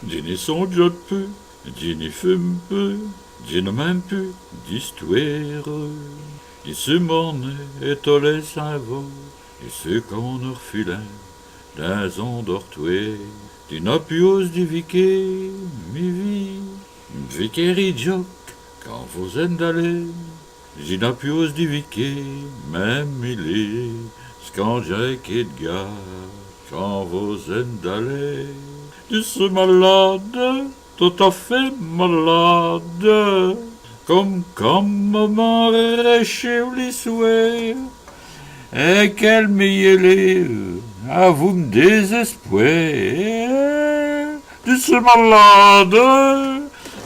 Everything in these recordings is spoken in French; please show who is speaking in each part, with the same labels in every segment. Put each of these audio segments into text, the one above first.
Speaker 1: Dîner son job peu, dîner fume peu, dîner même peu d'histoire. Il se morne et te laisse un veau, et ce qu'on refilin dans un dortoir. Tu n'as plus ose du viquet, mi vie, viquet joc, quand vous êtes d'aller. J'y n'ai plus ose du viquet, même il est, scanjac et de gars, quand vous êtes d'aller. Tu es malade, tout à fait malade, comme quand maman chez les souhaits, et qu'elle m'y à vous me désespérer. Tu es malade,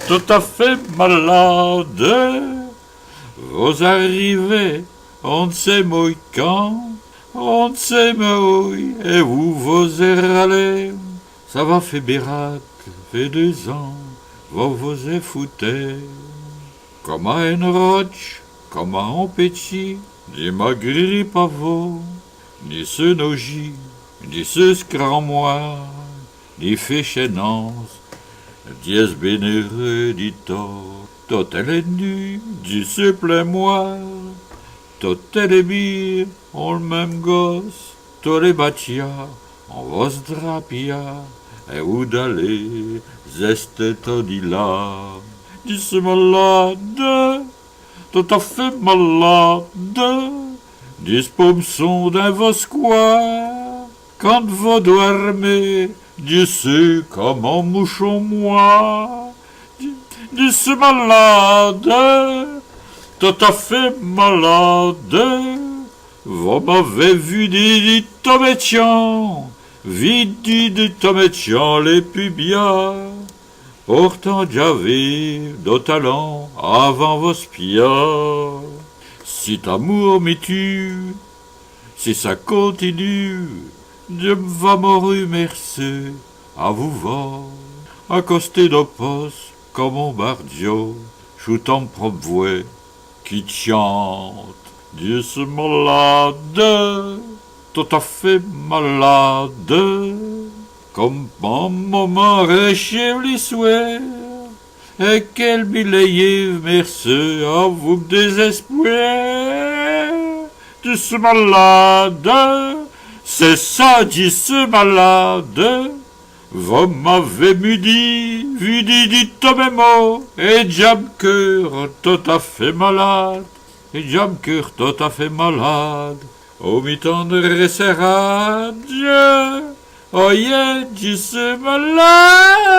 Speaker 1: tout à fait malade. Vous arrivez, on ne sait mouille quand, on ne sait mouille, et vous râler. Ça va fait birac, fait 2 ans, vous êtes fouté. Comme à une roche, comme à un petit, ni magri pavot, ni ce noji, ni ce scramois, ni fait chénance, dies bénéreux dit-on. Tot elle est nue, du se plaît-moi, tot elle est bire, on le même gosse, tot les bâtia, on va se drapia, et où d'aller, zeste tot dit là. Du se malade, tout à fait malade, du paumes sont d'un vosquois, quand vous dormez, Dieu sait comment mouchons moi. Je suis malade, tout à fait malade. Vous m'avez vu des tométians, vite des tométians les pubias. Pourtant j'avais de talent avant vos spias. Si t'amour me tue, si ça continue, je vais mourir merci à vous voir, accosté de poste. Comme un bardio, chutant propre voix, qui chante. Dieu c'est malade, tout à fait malade, comme un moment réchève les souhaits, et quel billet merci à vous désespérer. Dieu c'est malade, c'est ça, Dieu c'est malade. Vous m'avez vu dit mes mots, et j'aime cœur tout à fait malade, et j'aime cœur tout à fait malade, au mi-temps de resserrage, oh yeah, je suis malade.